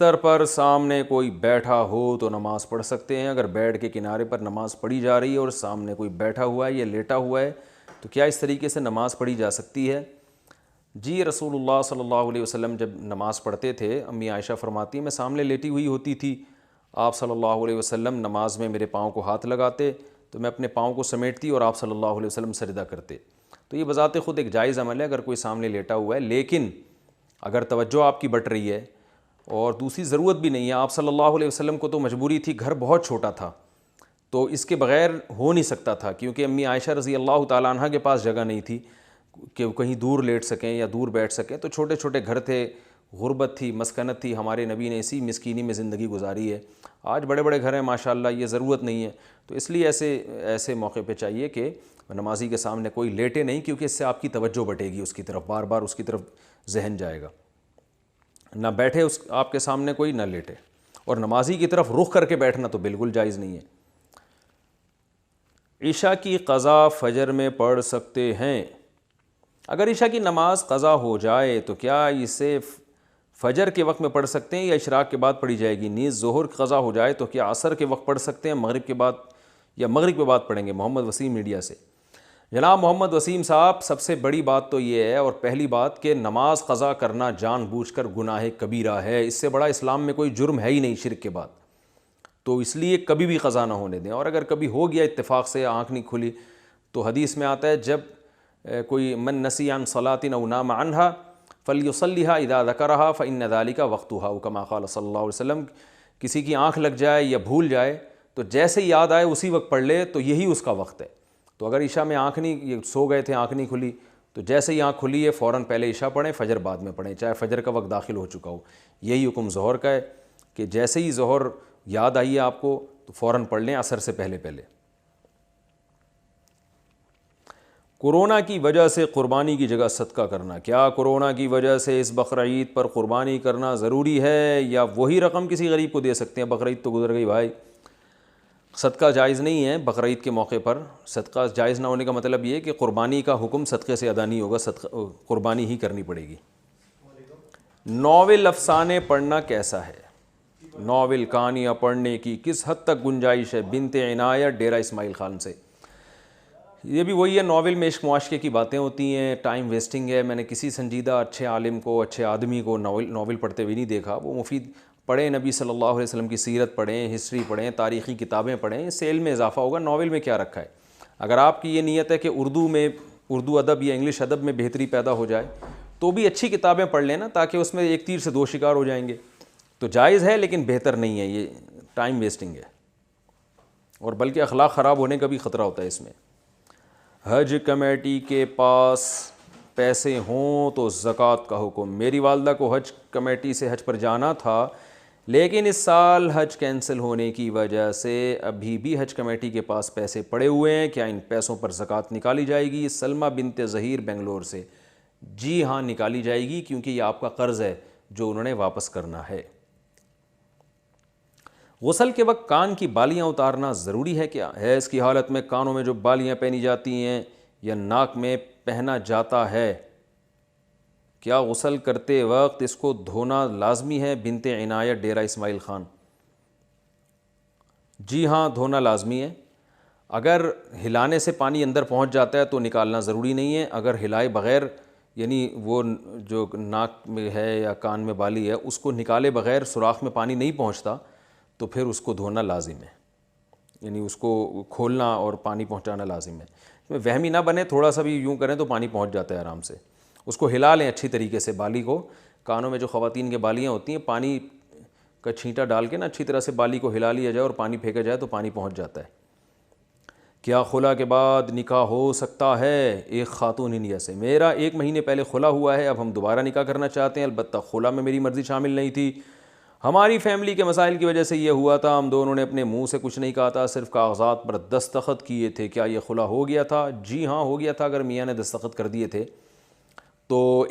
بستر پر سامنے کوئی بیٹھا ہو تو نماز پڑھ سکتے ہیں. اگر بیڈ کے کنارے پر نماز پڑھی جا رہی ہے اور سامنے کوئی بیٹھا ہوا ہے یا لیٹا ہوا ہے تو کیا اس طریقے سے نماز پڑھی جا سکتی ہے؟ جی، رسول اللہ صلی اللہ علیہ وسلم جب نماز پڑھتے تھے، امی عائشہ فرماتی ہیں میں سامنے لیٹی ہوئی ہوتی تھی، آپ صلی اللہ علیہ وسلم نماز میں میرے پاؤں کو ہاتھ لگاتے تو میں اپنے پاؤں کو سمیٹتی اور آپ صلی اللہ علیہ وسلم سجدہ کرتے. تو یہ بذات خود ایک جائز عمل ہے اگر کوئی سامنے لیٹا ہوا ہے. لیکن اگر توجہ آپ کی بٹ رہی ہے اور دوسری ضرورت بھی نہیں ہے، آپ صلی اللہ علیہ وسلم کو تو مجبوری تھی، گھر بہت چھوٹا تھا تو اس کے بغیر ہو نہیں سکتا تھا، کیونکہ امی عائشہ رضی اللہ تعالیٰ عنہ کے پاس جگہ نہیں تھی کہ وہ کہیں دور لیٹ سکیں یا دور بیٹھ سکیں. تو چھوٹے چھوٹے گھر تھے، غربت تھی، مسکنت تھی. ہمارے نبی نے اسی مسکینی میں زندگی گزاری ہے. آج بڑے بڑے گھر ہیں ماشاءاللہ، یہ ضرورت نہیں ہے. تو اس لیے ایسے موقع پہ چاہیے کہ نمازی کے سامنے کوئی لیٹے نہیں، کیونکہ اس سے آپ کی توجہ بٹے گی اس کی طرف، بار بار اس کی طرف ذہن جائے گا. نہ بیٹھے آپ کے سامنے کوئی، نہ لیٹے. اور نمازی کی طرف رخ کر کے بیٹھنا تو بالکل جائز نہیں ہے. عشاء کی قضا فجر میں پڑھ سکتے ہیں؟ اگر عشاء کی نماز قضا ہو جائے تو کیا اسے فجر کے وقت میں پڑھ سکتے ہیں یا اشراق کے بعد پڑھی جائے گی؟ نیز ظہر قضا ہو جائے تو کیا عصر کے وقت پڑھ سکتے ہیں، مغرب کے بعد یا مغرب کے بعد پڑھیں گے؟ محمد وسیم میڈیا سے. جناب محمد وسیم صاحب، سب سے بڑی بات تو یہ ہے، اور پہلی بات کہ نماز قضا کرنا جان بوجھ کر گناہ کبیرہ ہے. اس سے بڑا اسلام میں کوئی جرم ہے ہی نہیں شرک کے بعد. تو اس لیے کبھی بھی قضا نہ ہونے دیں. اور اگر کبھی ہو گیا اتفاق سے، آنکھ نہیں کھلی، تو حدیث میں آتا ہے جب کوئی من نسی عن صلاۃ او نام عنہا فلیصلیھا اذا ذکرھا فان ذلک وقتھا کما قال صلی اللہ علیہ وسلم. کسی کی آنکھ لگ جائے یا بھول جائے تو جیسے ہی یاد آئے اسی وقت پڑھ لے، تو یہی اس کا وقت ہے. تو اگر عشاء میں یہ سو گئے تھے، آنکھ نہیں کھلی، تو جیسے ہی آنکھ کھلی ہے فوراً پہلے عشاء پڑھیں، فجر بعد میں پڑھیں، چاہے فجر کا وقت داخل ہو چکا ہو. یہی حکم ظہر کا ہے کہ جیسے ہی ظہر یاد آئی ہے آپ کو تو فوراً پڑھ لیں عصر سے پہلے. کورونا کی وجہ سے قربانی کی جگہ صدقہ کرنا، کیا کورونا کی وجہ سے اس بقرعید پر قربانی کرنا ضروری ہے یا وہی رقم کسی غریب کو دے سکتے ہیں؟ بقرعید تو گزر گئی بھائی. صدقہ جائز نہیں ہے بقرعید کے موقع پر. صدقہ جائز نہ ہونے کا مطلب یہ ہے کہ قربانی کا حکم صدقے سے ادا نہیں ہوگا، قربانی ہی کرنی پڑے گی. ناول افسانے پڑھنا کیسا ہے؟ ناول کہانیاں پڑھنے کی کس حد تک گنجائش ہے؟ بنت عنایت ڈیرہ اسماعیل خان سے. یہ بھی وہی ہے، ناول میں عشق معاشقے کی باتیں ہوتی ہیں، ٹائم ویسٹنگ ہے. میں نے کسی سنجیدہ اچھے عالم کو، اچھے آدمی کو ناول پڑھتے ہوئے نہیں دیکھا. وہ مفید پڑھیں، نبی صلی اللہ علیہ وسلم کی سیرت پڑھیں، ہسٹری پڑھیں، تاریخی کتابیں پڑھیں، اس سے علم میں اضافہ ہوگا. ناول میں کیا رکھا ہے؟ اگر آپ کی یہ نیت ہے کہ اردو ادب یا انگلش ادب میں بہتری پیدا ہو جائے تو بھی اچھی کتابیں پڑھ لینا، تاکہ اس میں ایک تیر سے دو شکار ہو جائیں گے. تو جائز ہے لیکن بہتر نہیں ہے، یہ ٹائم ویسٹنگ ہے، اور بلکہ اخلاق خراب ہونے کا بھی خطرہ ہوتا ہے اس میں. حج کمیٹی کے پاس پیسے ہوں تو زکوٰۃ کا حکم. میری والدہ کو حج کمیٹی سے حج پر جانا تھا، لیکن اس سال حج کینسل ہونے کی وجہ سے ابھی بھی حج کمیٹی کے پاس پیسے پڑے ہوئے ہیں. کیا ان پیسوں پر زکوٰۃ نکالی جائے گی؟ سلمہ بنت ظہیر بنگلور سے. جی ہاں، نکالی جائے گی، کیونکہ یہ آپ کا قرض ہے جو انہوں نے واپس کرنا ہے. غسل کے وقت کان کی بالیاں اتارنا ضروری ہے کیا؟ حیض کی حالت میں کانوں میں جو بالیاں پہنی جاتی ہیں یا ناک میں پہنا جاتا ہے، کیا غسل کرتے وقت اس کو دھونا لازمی ہے؟ بنت عنایت ڈیرہ اسماعیل خان. جی ہاں، دھونا لازمی ہے. اگر ہلانے سے پانی اندر پہنچ جاتا ہے تو نکالنا ضروری نہیں ہے. اگر ہلائے بغیر، یعنی وہ جو ناک میں ہے یا کان میں بالی ہے اس کو نکالے بغیر سوراخ میں پانی نہیں پہنچتا تو پھر اس کو دھونا لازم ہے، یعنی اس کو کھولنا اور پانی پہنچانا لازم ہے. وہمی نہ بنے، تھوڑا سا بھی یوں کریں تو پانی پہنچ جاتا ہے آرام سے. اس کو ہلا لیں اچھی طریقے سے، بالی کو. کانوں میں جو خواتین کے بالیاں ہوتی ہیں، پانی کا چھینٹا ڈال کے نا اچھی طرح سے بالی کو ہلا لیا جائے اور پانی پھینکا جائے تو پانی پہنچ جاتا ہے. کیا خلا کے بعد نکاح ہو سکتا ہے؟ ایک خاتون انڈیا سے. میرا 1 مہینے پہلے خلا ہوا ہے، اب ہم دوبارہ نکاح کرنا چاہتے ہیں. البتہ خلا میں میری مرضی شامل نہیں تھی، ہماری فیملی کے مسائل کی وجہ سے یہ ہوا تھا. ہم دونوں نے اپنے منہ سے کچھ نہیں کہا تھا، صرف کاغذات پر دستخط کیے تھے. کیا یہ خلا ہو گیا تھا؟ جی ہاں، ہو گیا تھا. اگر میاں نے دستخط کر دیے تھے تو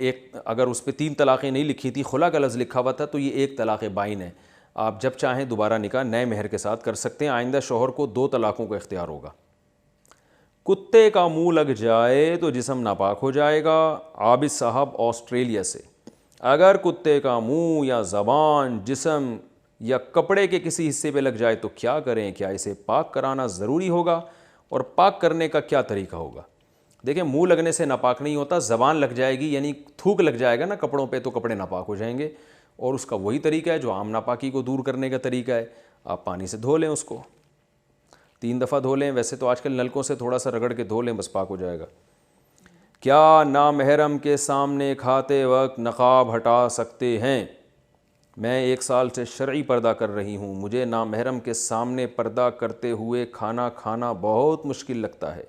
اگر اس پہ 3 طلاقیں نہیں لکھی تھی، خلا کا لفظ لکھا ہوا تھا، تو یہ 1 طلاق بائن ہے. آپ جب چاہیں دوبارہ نکاح نئے مہر کے ساتھ کر سکتے ہیں. آئندہ شوہر کو 2 طلاقوں کا اختیار ہوگا. کتے کا منہ لگ جائے تو جسم ناپاک ہو جائے گا. عابد صاحب آسٹریلیا سے. اگر کتے کا منہ یا زبان جسم یا کپڑے کے کسی حصے پہ لگ جائے تو کیا کریں؟ کیا اسے پاک کرانا ضروری ہوگا اور پاک کرنے کا کیا طریقہ ہوگا؟ دیکھیں، منہ لگنے سے ناپاک نہیں ہوتا، زبان لگ جائے گی یعنی تھوک لگ جائے گا نا کپڑوں پہ تو کپڑے ناپاک ہو جائیں گے، اور اس کا وہی طریقہ ہے جو عام ناپاکی کو دور کرنے کا طریقہ ہے، آپ پانی سے دھو لیں، اس کو 3 دفعہ دھو لیں، ویسے تو آج کل نلکوں سے تھوڑا سا رگڑ کے دھو لیں، بس پاک ہو جائے گا۔ کیا نامحرم کے سامنے کھاتے وقت نقاب ہٹا سکتے ہیں؟ میں 1 سال سے شرعی پردہ کر رہی ہوں، مجھے نامحرم کے سامنے پردہ کرتے ہوئے کھانا کھانا بہت مشکل لگتا ہے۔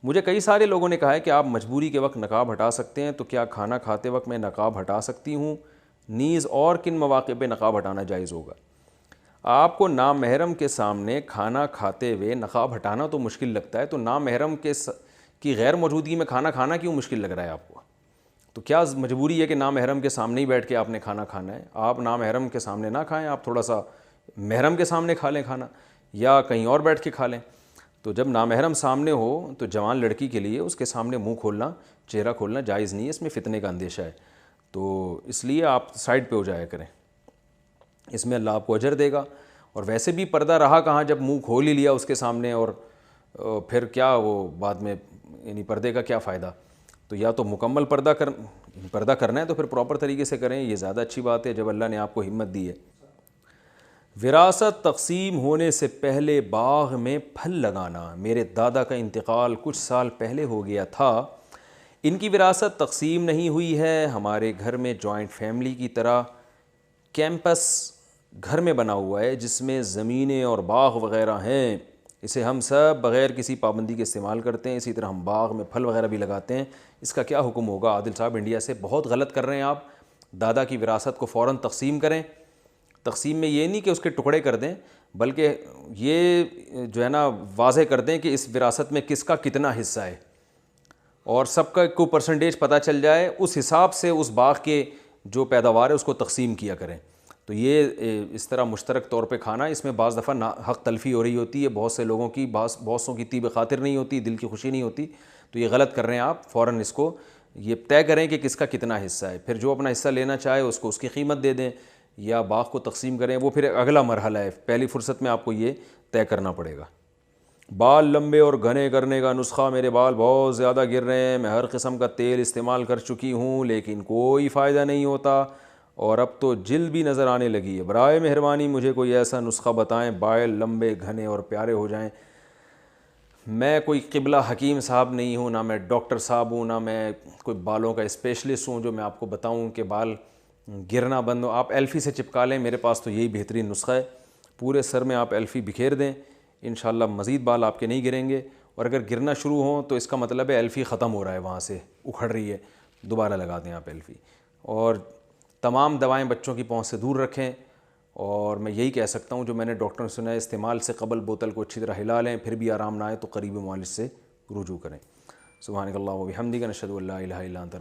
مجھے کئی سارے لوگوں نے کہا ہے کہ آپ مجبوری کے وقت نقاب ہٹا سکتے ہیں، تو کیا کھانا کھاتے وقت میں نقاب ہٹا سکتی ہوں؟ نیز اور کن مواقع پہ نقاب ہٹانا جائز ہوگا؟ آپ کو نامحرم کے سامنے کھانا کھاتے ہوئے نقاب ہٹانا تو مشکل لگتا ہے، تو نامحرم کی غیر موجودگی میں کھانا کھانا کیوں مشکل لگ رہا ہے آپ کو؟ تو کیا مجبوری ہے کہ نامحرم کے سامنے ہی بیٹھ کے آپ نے کھانا کھانا ہے؟ آپ نامحرم کے سامنے نہ کھائیں، آپ تھوڑا سا محرم کے سامنے کھا لیں کھانا، یا کہیں اور بیٹھ کے کھا لیں۔ تو جب نامحرم سامنے ہو تو جوان لڑکی کے لیے اس کے سامنے منہ کھولنا، چہرہ کھولنا جائز نہیں ہے، اس میں فتنے کا اندیشہ ہے، تو اس لیے آپ سائڈ پہ ہو جایا کریں، اس میں اللہ آپ کو اجر دے گا۔ اور ویسے بھی پردہ رہا کہاں جب منہ کھول ہی لیا اس کے سامنے، اور پھر کیا وہ بعد میں یعنی پردے کا کیا فائدہ؟ تو یا تو مکمل پردہ کرنا ہے تو پھر پراپر طریقے سے کریں، یہ زیادہ اچھی بات ہے جب اللہ نے آپ کو ہمت دی ہے۔ وراثت تقسیم ہونے سے پہلے باغ میں پھل لگانا۔ میرے دادا کا انتقال کچھ سال پہلے ہو گیا تھا، ان کی وراثت تقسیم نہیں ہوئی ہے، ہمارے گھر میں جوائنٹ فیملی کی طرح کیمپس گھر میں بنا ہوا ہے جس میں زمینیں اور باغ وغیرہ ہیں، اسے ہم سب بغیر کسی پابندی کے استعمال کرتے ہیں، اسی طرح ہم باغ میں پھل وغیرہ بھی لگاتے ہیں، اس کا کیا حکم ہوگا؟ عادل صاحب انڈیا سے، بہت غلط کر رہے ہیں آپ، دادا کی وراثت کو فوراً تقسیم کریں۔ تقسیم میں یہ نہیں کہ اس کے ٹکڑے کر دیں، بلکہ یہ جو ہے نا واضح کر دیں کہ اس وراثت میں کس کا کتنا حصہ ہے، اور سب کا کو پرسنٹیج پتہ چل جائے، اس حساب سے اس باغ کے جو پیداوار ہے اس کو تقسیم کیا کریں۔ تو یہ اس طرح مشترک طور پہ کھانا، اس میں بعض دفعہ حق تلفی ہو رہی ہوتی ہے، بہت سے لوگوں کی، بہت سوں کی طیب خاطر نہیں ہوتی، دل کی خوشی نہیں ہوتی، تو یہ غلط کر رہے ہیں آپ۔ فوراً اس کو یہ طے کریں کہ کس کا کتنا حصہ ہے، پھر جو اپنا حصہ لینا چاہے اس کو اس کی قیمت دے دیں یا باغ کو تقسیم کریں، وہ پھر اگلا مرحلہ ہے، پہلی فرصت میں آپ کو یہ طے کرنا پڑے گا۔ بال لمبے اور گھنے کرنے کا نسخہ۔ میرے بال بہت زیادہ گر رہے ہیں، میں ہر قسم کا تیل استعمال کر چکی ہوں لیکن کوئی فائدہ نہیں ہوتا، اور اب تو جلد بھی نظر آنے لگی ہے، برائے مہربانی مجھے کوئی ایسا نسخہ بتائیں بال لمبے گھنے اور پیارے ہو جائیں۔ میں کوئی قبلہ حکیم صاحب نہیں ہوں، نہ میں ڈاکٹر صاحب ہوں، نہ میں کوئی بالوں کا اسپیشلسٹ ہوں جو میں آپ کو بتاؤں کہ بال گرنا بند ہو۔ آپ ایلفی سے چپکا لیں، میرے پاس تو یہی بہترین نسخہ ہے، پورے سر میں آپ ایلفی بکھیر دیں، انشاءاللہ مزید بال آپ کے نہیں گریں گے، اور اگر گرنا شروع ہوں تو اس کا مطلب ہے ایلفی ختم ہو رہا ہے، وہاں سے اکھڑ رہی ہے، دوبارہ لگا دیں آپ ایلفی۔ اور تمام دوائیں بچوں کی پہنچ سے دور رکھیں، اور میں یہی کہہ سکتا ہوں جو میں نے ڈاکٹر نے سنا ہے، استعمال سے قبل بوتل کو اچھی طرح ہلا لیں، پھر بھی آرام نہ آئے تو قریبی معالج سے رجوع کریں۔ سبحانک اللہم و بحمدک، نشہد ان لا الہ الا انت۔